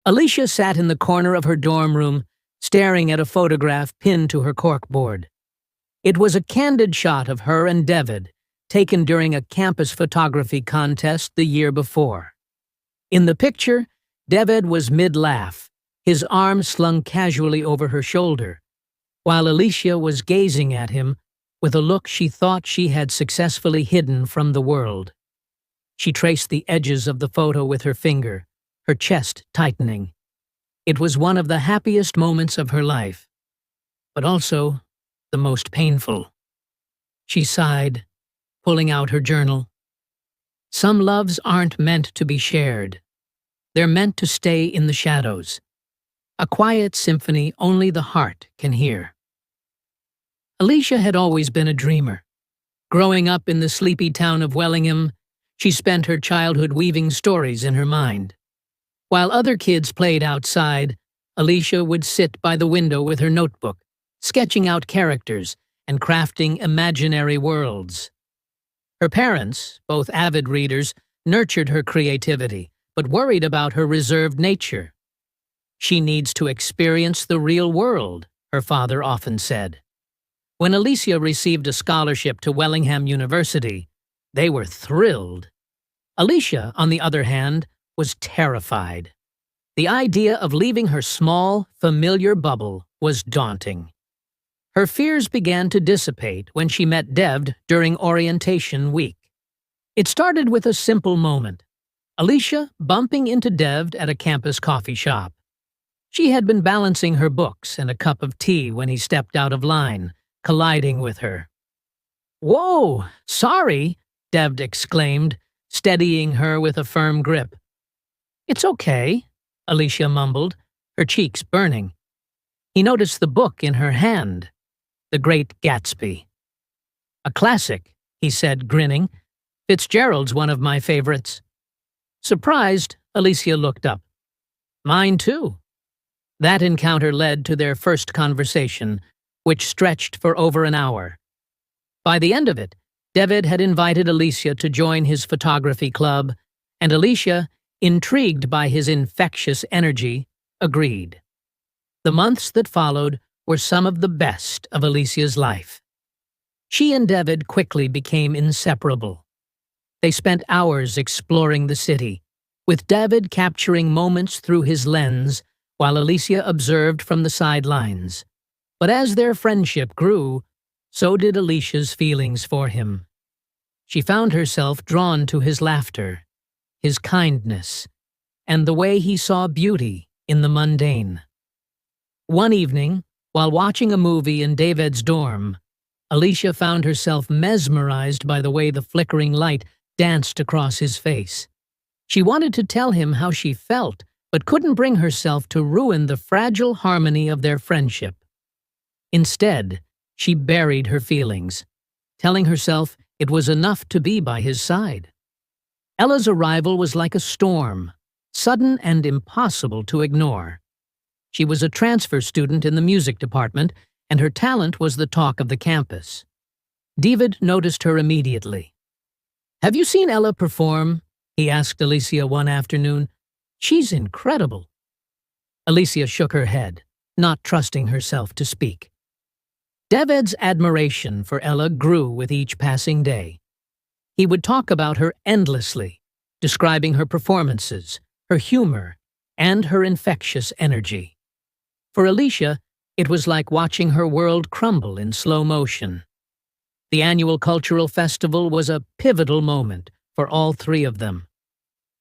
Alicia sat in the corner of her dorm room, staring at a photograph pinned to her corkboard. It was a candid shot of her and David, taken during a campus photography contest the year before. In the picture, David was mid-laugh, his arm slung casually over her shoulder, while Alicia was gazing at him with a look she thought she had successfully hidden from the world. She traced the edges of the photo with her finger, her chest tightening. It was one of the happiest moments of her life, but also the most painful. She sighed, pulling out her journal. Some loves aren't meant to be shared. They're meant to stay in the shadows. A quiet symphony only the heart can hear. Alicia had always been a dreamer. Growing up in the sleepy town of Wellingham, she spent her childhood weaving stories in her mind. While other kids played outside, Alicia would sit by the window with her notebook, sketching out characters and crafting imaginary worlds. Her parents, both avid readers, nurtured her creativity, but worried about her reserved nature. "She needs to experience the real world," her father often said. When Alicia received a scholarship to Wellingham University, they were thrilled. Alicia, on the other hand, was terrified. The idea of leaving her small, familiar bubble was daunting. Her fears began to dissipate when she met Dev during orientation week. It started with a simple moment: Alicia bumping into Dev at a campus coffee shop. She had been balancing her books and a cup of tea when he stepped out of line, colliding with her. "Whoa, sorry," Dev exclaimed, steadying her with a firm grip. "It's okay," Alicia mumbled, her cheeks burning. He noticed the book in her hand, The Great Gatsby. "A classic," he said, grinning. "Fitzgerald's one of my favorites." Surprised, Alicia looked up. "Mine too." That encounter led to their first conversation, which stretched for over an hour. By the end of it, David had invited Alicia to join his photography club, and Alicia, intrigued by his infectious energy, agreed. The months that followed were some of the best of Alicia's life. She and David quickly became inseparable. They spent hours exploring the city, with David capturing moments through his lens while Alicia observed from the sidelines. But as their friendship grew, so did Alicia's feelings for him. She found herself drawn to his laughter, his kindness, and the way he saw beauty in the mundane. One evening, while watching a movie in David's dorm, Alicia found herself mesmerized by the way the flickering light danced across his face. She wanted to tell him how she felt, but couldn't bring herself to ruin the fragile harmony of their friendship. Instead, she buried her feelings, telling herself it was enough to be by his side. Ella's arrival was like a storm, sudden and impossible to ignore. She was a transfer student in the music department, and her talent was the talk of the campus. David noticed her immediately. "Have you seen Ella perform?" he asked Alicia one afternoon. "She's incredible." Alicia shook her head, not trusting herself to speak. David's admiration for Ella grew with each passing day. He would talk about her endlessly, describing her performances, her humor, and her infectious energy. For Alicia, it was like watching her world crumble in slow motion. The annual cultural festival was a pivotal moment for all three of them.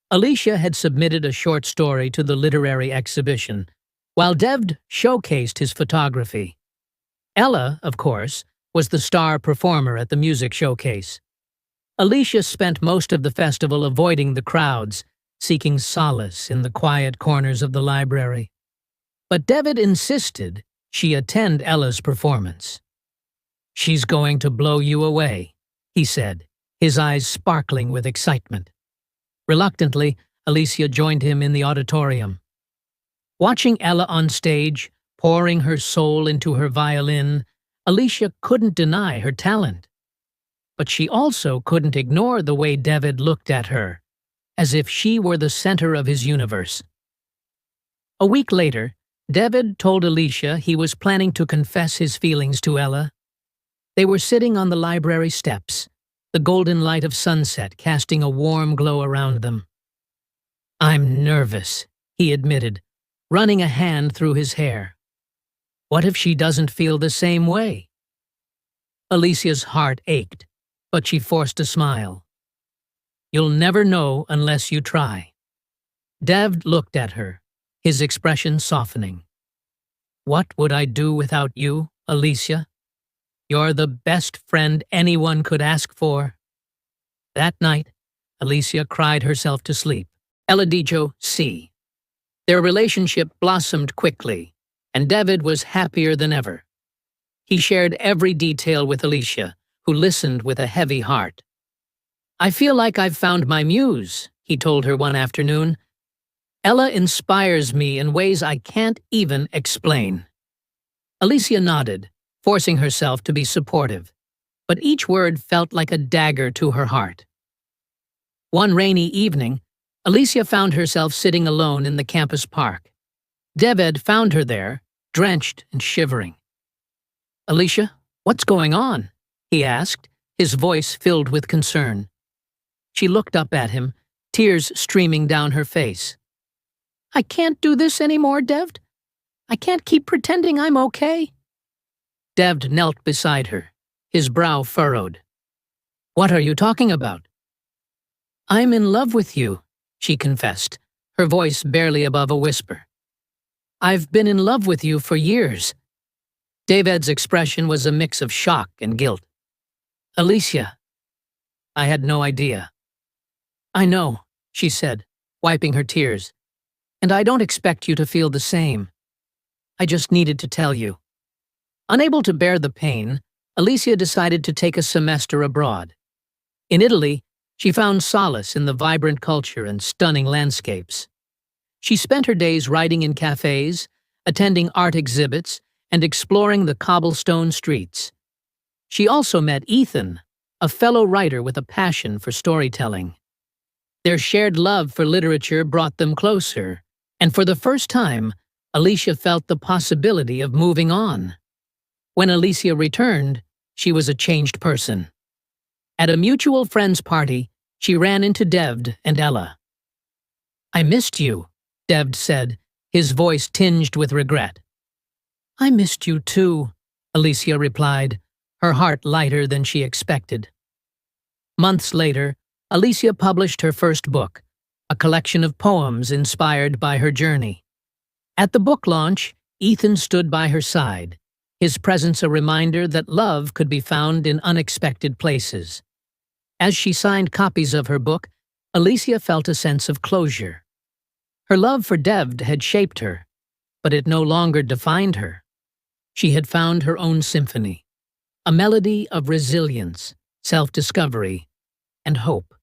Alicia had submitted a short story to the literary exhibition, while Dev showcased his photography. Ella, of course, was the star performer at the music showcase. Alicia spent most of the festival avoiding the crowds, seeking solace in the quiet corners of the library. But David insisted she attend Ella's performance. "She's going to blow you away," he said, his eyes sparkling with excitement. Reluctantly, Alicia joined him in the auditorium. Watching Ella on stage, pouring her soul into her violin, Alicia couldn't deny her talent. But she also couldn't ignore the way David looked at her, as if she were the center of his universe. A week later, David told Alicia he was planning to confess his feelings to Ella. They were sitting on the library steps, the golden light of sunset casting a warm glow around them. "I'm nervous," he admitted, running a hand through his hair. "What if she doesn't feel the same way?" Alicia's heart ached, but she forced a smile. "You'll never know unless you try." David looked at her, his expression softening. "What would I do without you, Alicia? You're the best friend anyone could ask for." That night, Alicia cried herself to sleep. Eladijo C. Their relationship blossomed quickly, and David was happier than ever. He shared every detail with Alicia, who listened with a heavy heart. "I feel like I've found my muse," he told her one afternoon. "Ella inspires me in ways I can't even explain." Alicia nodded, forcing herself to be supportive, but each word felt like a dagger to her heart. One rainy evening, Alicia found herself sitting alone in the campus park. David found her there, drenched and shivering. "Alicia, what's going on?" he asked, his voice filled with concern. She looked up at him, tears streaming down her face. "I can't do this anymore, David. I can't keep pretending I'm okay." David knelt beside her, his brow furrowed. "What are you talking about?" "I'm in love with you," she confessed, her voice barely above a whisper. "I've been in love with you for years." David's expression was a mix of shock and guilt. "Alicia, I had no idea." "I know," she said, wiping her tears. "And I don't expect you to feel the same. I just needed to tell you." Unable to bear the pain, Alicia decided to take a semester abroad. In Italy, she found solace in the vibrant culture and stunning landscapes. She spent her days writing in cafes, attending art exhibits, and exploring the cobblestone streets. She also met Ethan, a fellow writer with a passion for storytelling. Their shared love for literature brought them closer, and for the first time, Alicia felt the possibility of moving on. When Alicia returned, she was a changed person. At a mutual friend's party, she ran into David and Ella. "I missed you," David said, his voice tinged with regret. "I missed you too," Alicia replied, her heart lighter than she expected. Months later, Alicia published her first book, a collection of poems inspired by her journey. At the book launch, Ethan stood by her side, his presence a reminder that love could be found in unexpected places. As she signed copies of her book, Alicia felt a sense of closure. Her love for David had shaped her, but it no longer defined her. She had found her own symphony, a melody of resilience, self-discovery, and hope.